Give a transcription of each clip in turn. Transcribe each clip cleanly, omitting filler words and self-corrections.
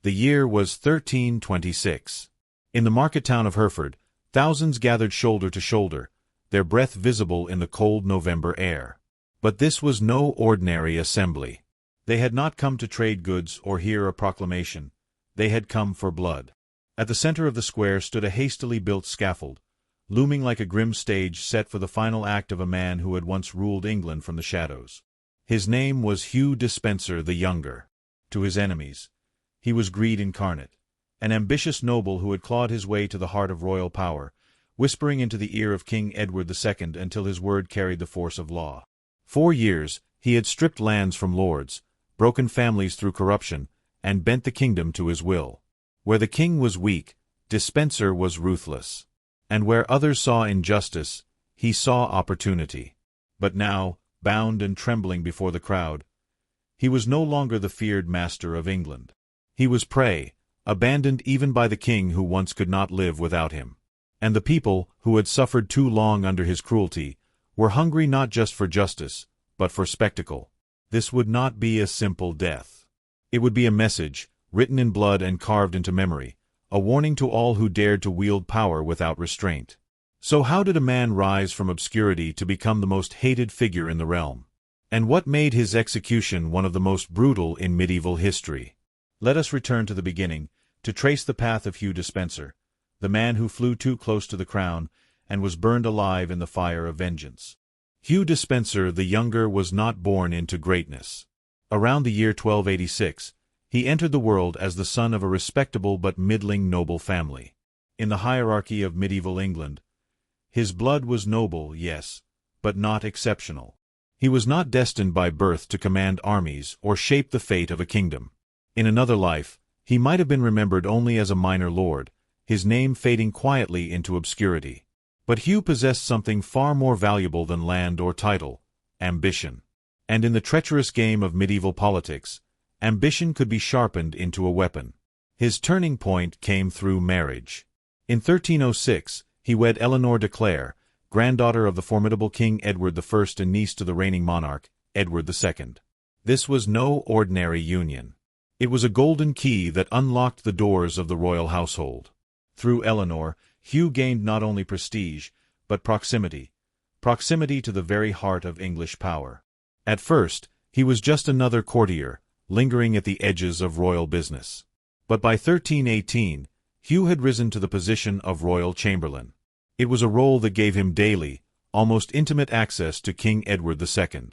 The year was 1326. In the market town of Hereford, thousands gathered shoulder to shoulder, their breath visible in the cold November air. But this was no ordinary assembly. They had not come to trade goods or hear a proclamation. They had come for blood. At the center of the square stood a hastily built scaffold, looming like a grim stage set for the final act of a man who had once ruled England from the shadows. His name was Hugh Despenser the Younger. To his enemies, he was greed incarnate, an ambitious noble who had clawed his way to the heart of royal power, whispering into the ear of King Edward II until his word carried the force of law. 4 years, he had stripped lands from lords, broken families through corruption, and bent the kingdom to his will. Where the king was weak, Despenser was ruthless. And where others saw injustice, he saw opportunity. But now, bound and trembling before the crowd, he was no longer the feared master of England. He was prey, abandoned even by the king who once could not live without him. And the people, who had suffered too long under his cruelty, were hungry not just for justice, but for spectacle. This would not be a simple death. It would be a message, written in blood and carved into memory, a warning to all who dared to wield power without restraint. So how did a man rise from obscurity to become the most hated figure in the realm? And what made his execution one of the most brutal in medieval history? Let us return to the beginning, to trace the path of Hugh Despenser, the man who flew too close to the crown and was burned alive in the fire of vengeance. Hugh Despenser the Younger was not born into greatness. Around the year 1286, he entered the world as the son of a respectable but middling noble family. In the hierarchy of medieval England, his blood was noble, yes, but not exceptional. He was not destined by birth to command armies or shape the fate of a kingdom. In another life, he might have been remembered only as a minor lord, his name fading quietly into obscurity. But Hugh possessed something far more valuable than land or title: ambition. And in the treacherous game of medieval politics, ambition could be sharpened into a weapon. His turning point came through marriage. In 1306, he wed Eleanor de Clare, granddaughter of the formidable King Edward I and niece to the reigning monarch, Edward II. This was no ordinary union. It was a golden key that unlocked the doors of the royal household. Through Eleanor, Hugh gained not only prestige, but proximity to the very heart of English power. At first, he was just another courtier, lingering at the edges of royal business. But by 1318, Hugh had risen to the position of royal chamberlain. It was a role that gave him daily, almost intimate access to King Edward II.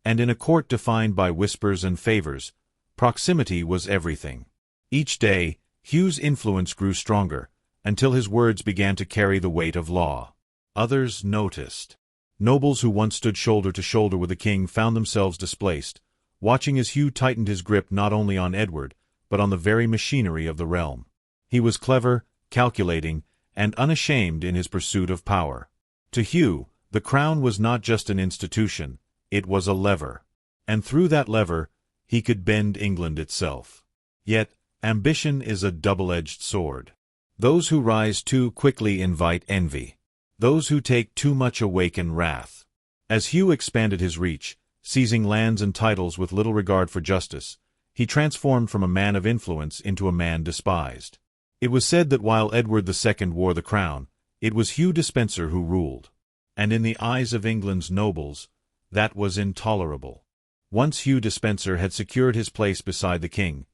And in a court defined by whispers and favors, proximity was everything. Each day, Hugh's influence grew stronger, until his words began to carry the weight of law. Others noticed. Nobles who once stood shoulder to shoulder with the king found themselves displaced, watching as Hugh tightened his grip not only on Edward, but on the very machinery of the realm. He was clever, calculating, and unashamed in his pursuit of power. To Hugh, the crown was not just an institution, it was a lever. And through that lever, he could bend England itself. Yet, ambition is a double-edged sword. Those who rise too quickly invite envy. Those who take too much awaken wrath. As Hugh expanded his reach, seizing lands and titles with little regard for justice, he transformed from a man of influence into a man despised. It was said that while Edward II wore the crown, it was Hugh Despenser who ruled. And in the eyes of England's nobles, that was intolerable. Once Hugh Despenser had secured his place beside the king,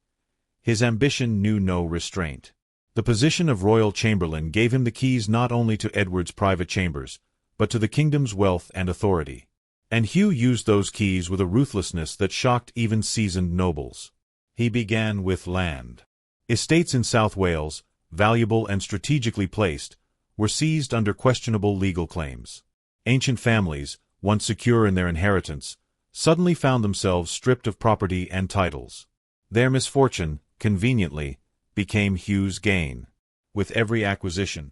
his ambition knew no restraint. The position of royal chamberlain gave him the keys not only to Edward's private chambers, but to the kingdom's wealth and authority. And Hugh used those keys with a ruthlessness that shocked even seasoned nobles. He began with land. Estates in South Wales, valuable and strategically placed, were seized under questionable legal claims. Ancient families, once secure in their inheritance, suddenly found themselves stripped of property and titles. Their misfortune, conveniently, became Hugh's gain. With every acquisition,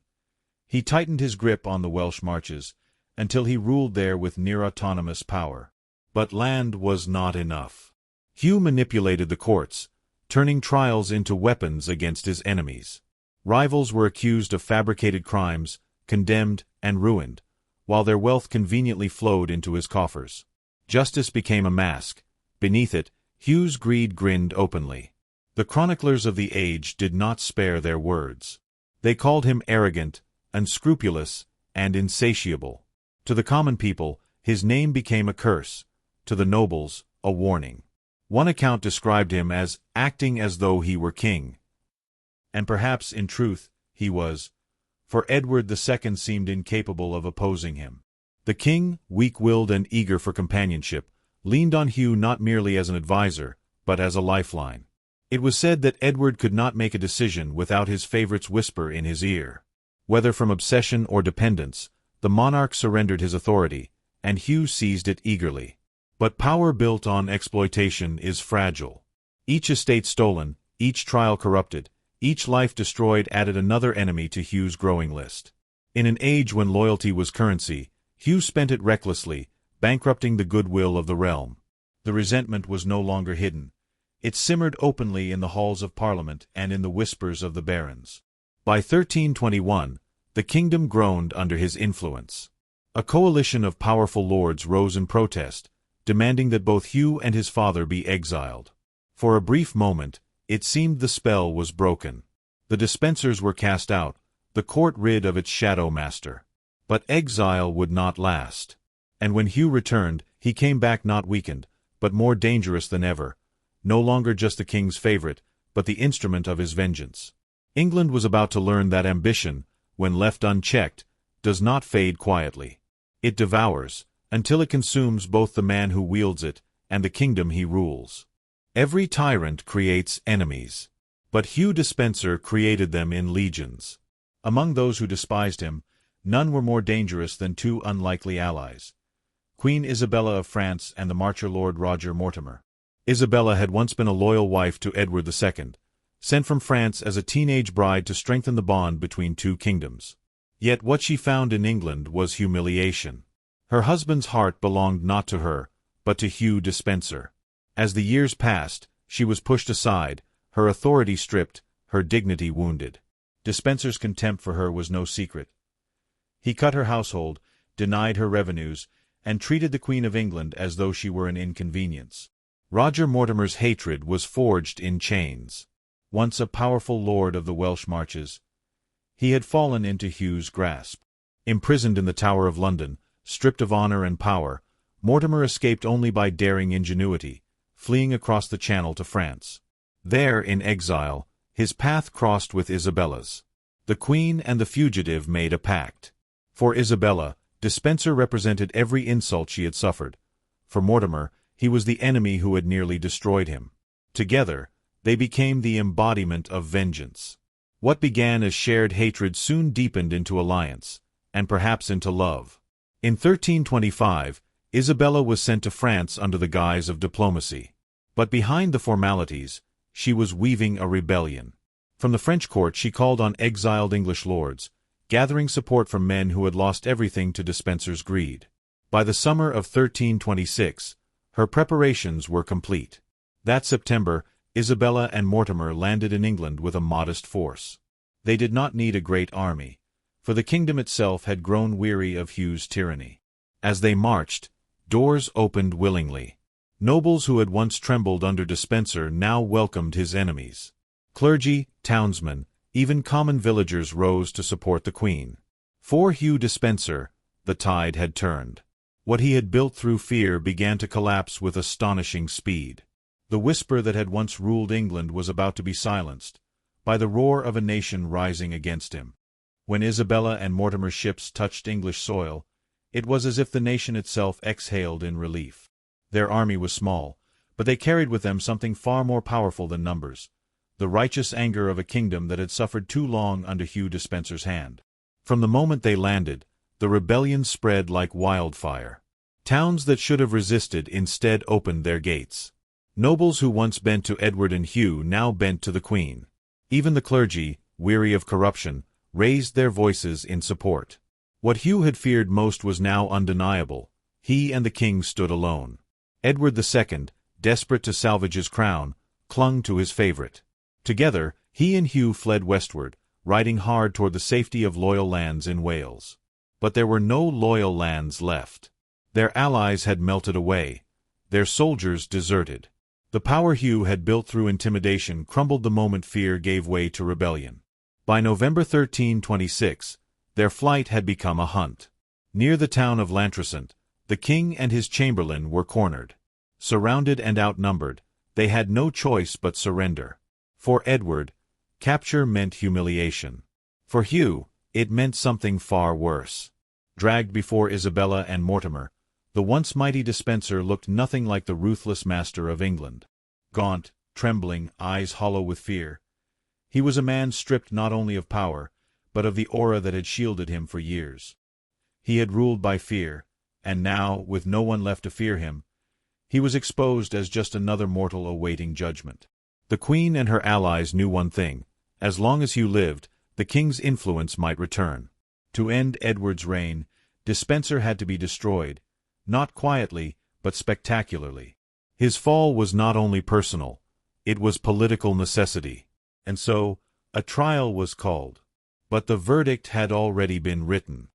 he tightened his grip on the Welsh marches, until he ruled there with near-autonomous power. But land was not enough. Hugh manipulated the courts, turning trials into weapons against his enemies. Rivals were accused of fabricated crimes, condemned, and ruined, while their wealth conveniently flowed into his coffers. Justice became a mask. Beneath it, Hugh's greed grinned openly. The chroniclers of the age did not spare their words. They called him arrogant, unscrupulous, and insatiable. To the common people, his name became a curse. To the nobles, a warning. One account described him as acting as though he were king. And perhaps, in truth, he was, for Edward II seemed incapable of opposing him. The king, weak-willed and eager for companionship, leaned on Hugh not merely as an advisor, but as a lifeline. It was said that Edward could not make a decision without his favorite's whisper in his ear. Whether from obsession or dependence, the monarch surrendered his authority, and Hugh seized it eagerly. But power built on exploitation is fragile. Each estate stolen, each trial corrupted, each life destroyed added another enemy to Hugh's growing list. In an age when loyalty was currency, Hugh spent it recklessly, bankrupting the goodwill of the realm. The resentment was no longer hidden. It simmered openly in the halls of Parliament and in the whispers of the barons. By 1321, the kingdom groaned under his influence. A coalition of powerful lords rose in protest, demanding that both Hugh and his father be exiled. For a brief moment, it seemed the spell was broken. The Despensers were cast out, the court rid of its shadow master. But exile would not last. And when Hugh returned, he came back not weakened, but more dangerous than ever, no longer just the king's favorite, but the instrument of his vengeance. England was about to learn that ambition, when left unchecked, does not fade quietly. It devours, until it consumes both the man who wields it and the kingdom he rules. Every tyrant creates enemies. But Hugh Despenser created them in legions. Among those who despised him, none were more dangerous than two unlikely allies: Queen Isabella of France and the Marcher Lord Roger Mortimer. Isabella had once been a loyal wife to Edward II, sent from France as a teenage bride to strengthen the bond between two kingdoms. Yet what she found in England was humiliation. Her husband's heart belonged not to her, but to Hugh Despenser. As the years passed, she was pushed aside, her authority stripped, her dignity wounded. Despenser's contempt for her was no secret. He cut her household, denied her revenues, and treated the Queen of England as though she were an inconvenience. Roger Mortimer's hatred was forged in chains. Once a powerful lord of the Welsh marches, he had fallen into Hugh's grasp. Imprisoned in the Tower of London, stripped of honor and power, Mortimer escaped only by daring ingenuity, fleeing across the Channel to France. There, in exile, his path crossed with Isabella's. The Queen and the fugitive made a pact. For Isabella, Despenser represented every insult she had suffered. For Mortimer, he was the enemy who had nearly destroyed him. Together, they became the embodiment of vengeance. What began as shared hatred soon deepened into alliance, and perhaps into love. In 1325, Isabella was sent to France under the guise of diplomacy. But behind the formalities, she was weaving a rebellion. From the French court she called on exiled English lords, gathering support from men who had lost everything to Despenser's greed. By the summer of 1326, her preparations were complete. That September, Isabella and Mortimer landed in England with a modest force. They did not need a great army, for the kingdom itself had grown weary of Hugh's tyranny. As they marched, doors opened willingly. Nobles who had once trembled under Despenser now welcomed his enemies. Clergy, townsmen, even common villagers rose to support the Queen. For Hugh Despenser, the tide had turned. What he had built through fear began to collapse with astonishing speed. The whisper that had once ruled England was about to be silenced by the roar of a nation rising against him. When Isabella and Mortimer's ships touched English soil, it was as if the nation itself exhaled in relief. Their army was small, but they carried with them something far more powerful than numbers: the righteous anger of a kingdom that had suffered too long under Hugh Despenser's hand. From the moment they landed, the rebellion spread like wildfire. Towns that should have resisted instead opened their gates. Nobles who once bent to Edward and Hugh now bent to the Queen. Even the clergy, weary of corruption, raised their voices in support. What Hugh had feared most was now undeniable. He and the king stood alone. Edward II, desperate to salvage his crown, clung to his favorite. Together, he and Hugh fled westward, riding hard toward the safety of loyal lands in Wales. But there were no loyal lands left. Their allies had melted away. Their soldiers deserted. The power Hugh had built through intimidation crumbled the moment fear gave way to rebellion. By November 1326, their flight had become a hunt. Near the town of Lantricent, the king and his chamberlain were cornered. Surrounded and outnumbered, they had no choice but surrender. For Edward, capture meant humiliation. For Hugh, it meant something far worse. Dragged before Isabella and Mortimer, the once mighty Despenser looked nothing like the ruthless master of England. Gaunt, trembling, eyes hollow with fear, he was a man stripped not only of power, but of the aura that had shielded him for years. He had ruled by fear, and now, with no one left to fear him, he was exposed as just another mortal awaiting judgment. The Queen and her allies knew one thing: as long as Hugh lived, the king's influence might return. To end Edward's reign, Despenser had to be destroyed, not quietly, but spectacularly. His fall was not only personal, it was political necessity. And so, a trial was called. But the verdict had already been written.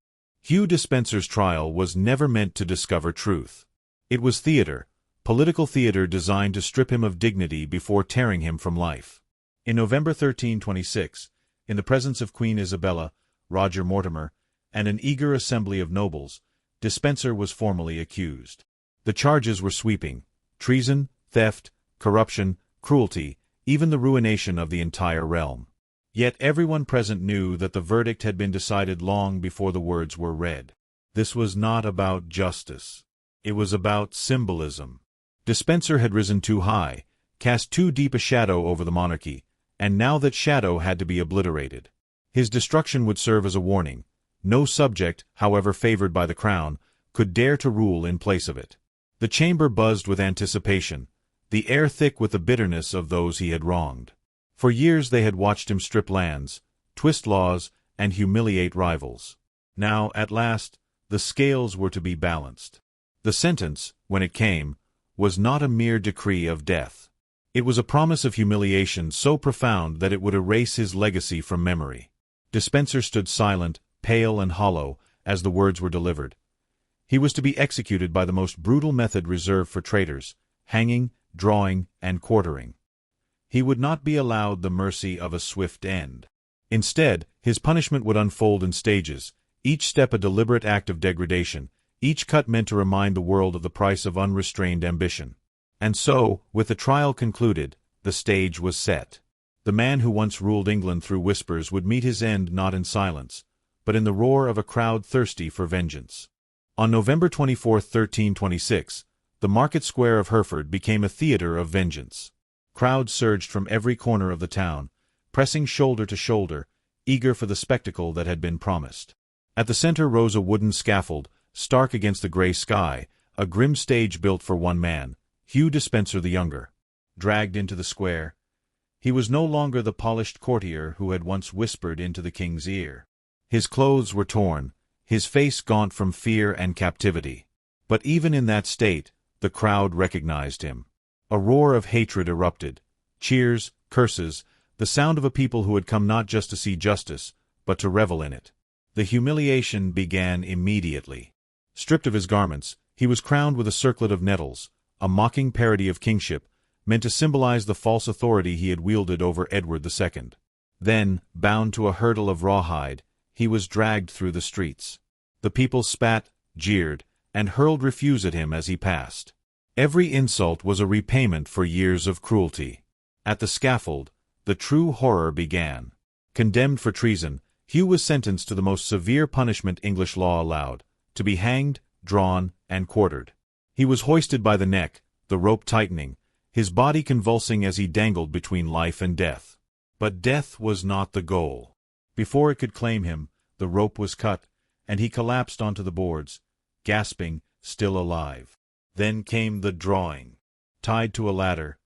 Hugh Despenser's trial was never meant to discover truth. It was theater, political theater designed to strip him of dignity before tearing him from life. In November 1326, in the presence of Queen Isabella, Roger Mortimer, and an eager assembly of nobles, Despenser was formally accused. The charges were sweeping: treason, theft, corruption, cruelty, even the ruination of the entire realm. Yet everyone present knew that the verdict had been decided long before the words were read. This was not about justice. It was about symbolism. Despenser had risen too high, cast too deep a shadow over the monarchy, and now that shadow had to be obliterated. His destruction would serve as a warning. No subject, however favored by the crown, could dare to rule in place of it. The chamber buzzed with anticipation, the air thick with the bitterness of those he had wronged. For years they had watched him strip lands, twist laws, and humiliate rivals. Now, at last, the scales were to be balanced. The sentence, when it came, was not a mere decree of death. It was a promise of humiliation so profound that it would erase his legacy from memory. Despenser stood silent, pale and hollow, as the words were delivered. He was to be executed by the most brutal method reserved for traitors: hanging, drawing, and quartering. He would not be allowed the mercy of a swift end. Instead, his punishment would unfold in stages, each step a deliberate act of degradation, each cut meant to remind the world of the price of unrestrained ambition. And so, with the trial concluded, the stage was set. The man who once ruled England through whispers would meet his end not in silence, but in the roar of a crowd thirsty for vengeance. On November 24, 1326, the market square of Hereford became a theater of vengeance. Crowds surged from every corner of the town, pressing shoulder to shoulder, eager for the spectacle that had been promised. At the center rose a wooden scaffold, stark against the gray sky, a grim stage built for one man, Hugh Despenser the Younger. Dragged into the square, he was no longer the polished courtier who had once whispered into the king's ear. His clothes were torn, his face gaunt from fear and captivity. But even in that state, the crowd recognized him. A roar of hatred erupted. Cheers, curses, the sound of a people who had come not just to see justice, but to revel in it. The humiliation began immediately. Stripped of his garments, he was crowned with a circlet of nettles, a mocking parody of kingship, meant to symbolize the false authority he had wielded over Edward II. Then, bound to a hurdle of rawhide, he was dragged through the streets. The people spat, jeered, and hurled refuse at him as he passed. Every insult was a repayment for years of cruelty. At the scaffold, the true horror began. Condemned for treason, Hugh was sentenced to the most severe punishment English law allowed: to be hanged, drawn, and quartered. He was hoisted by the neck, the rope tightening, his body convulsing as he dangled between life and death. But death was not the goal. Before it could claim him, the rope was cut, and he collapsed onto the boards, gasping, still alive. Then came the drawing. Tied to a ladder,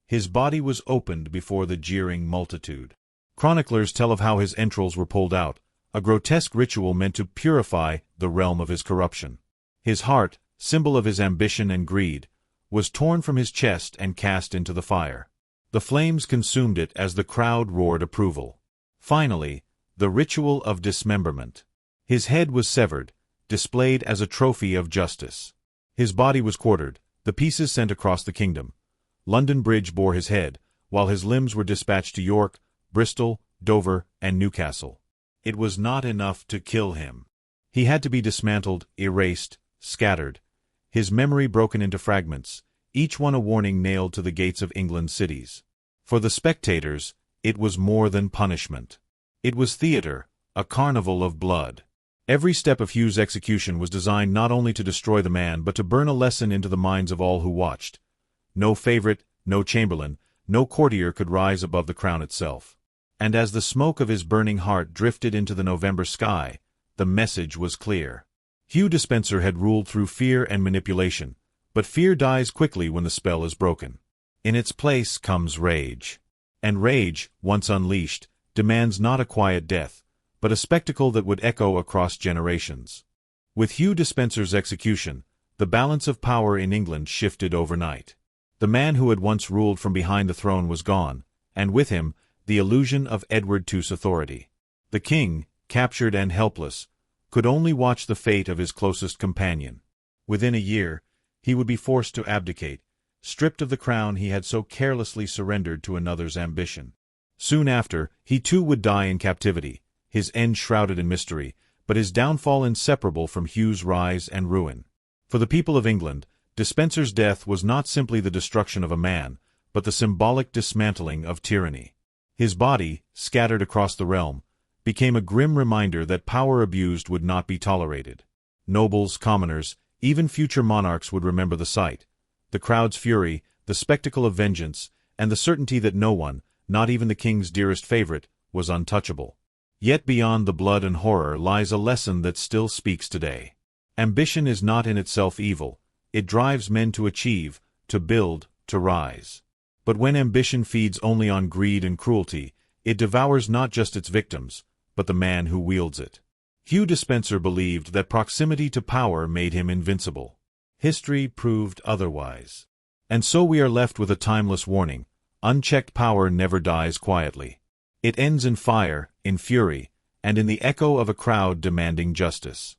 his body was opened before the jeering multitude. Chroniclers tell of how his entrails were pulled out, a grotesque ritual meant to purify the realm of his corruption. His heart, symbol of his ambition and greed, was torn from his chest and cast into the fire. The flames consumed it as the crowd roared approval. Finally, the ritual of dismemberment. His head was severed, displayed as a trophy of justice. His body was quartered, the pieces sent across the kingdom. London Bridge bore his head, while his limbs were dispatched to York, Bristol, Dover, and Newcastle. It was not enough to kill him. He had to be dismantled, erased, scattered, his memory broken into fragments, each one a warning nailed to the gates of England's cities. For the spectators, it was more than punishment. It was theater, a carnival of blood. Every step of Hugh's execution was designed not only to destroy the man but to burn a lesson into the minds of all who watched. No favorite, no chamberlain, no courtier could rise above the crown itself. And as the smoke of his burning heart drifted into the November sky, the message was clear. Hugh Despenser had ruled through fear and manipulation, but fear dies quickly when the spell is broken. In its place comes rage. And rage, once unleashed, demands not a quiet death, but a spectacle that would echo across generations. With Hugh Despenser's execution, the balance of power in England shifted overnight. The man who had once ruled from behind the throne was gone, and with him, the illusion of Edward II's authority. The king, captured and helpless, could only watch the fate of his closest companion. Within a year, he would be forced to abdicate, stripped of the crown he had so carelessly surrendered to another's ambition. Soon after, he too would die in captivity, his end shrouded in mystery, but his downfall inseparable from Hugh's rise and ruin. For the people of England, Despenser's death was not simply the destruction of a man, but the symbolic dismantling of tyranny. His body, scattered across the realm, became a grim reminder that power abused would not be tolerated. Nobles, commoners, even future monarchs would remember the sight, the crowd's fury, the spectacle of vengeance, and the certainty that no one, not even the king's dearest favorite, was untouchable. Yet beyond the blood and horror lies a lesson that still speaks today. Ambition is not in itself evil. It drives men to achieve, to build, to rise. But when ambition feeds only on greed and cruelty, it devours not just its victims, but the man who wields it. Hugh Despenser believed that proximity to power made him invincible. History proved otherwise. And so we are left with a timeless warning: unchecked power never dies quietly. It ends in fire, in fury, and in the echo of a crowd demanding justice.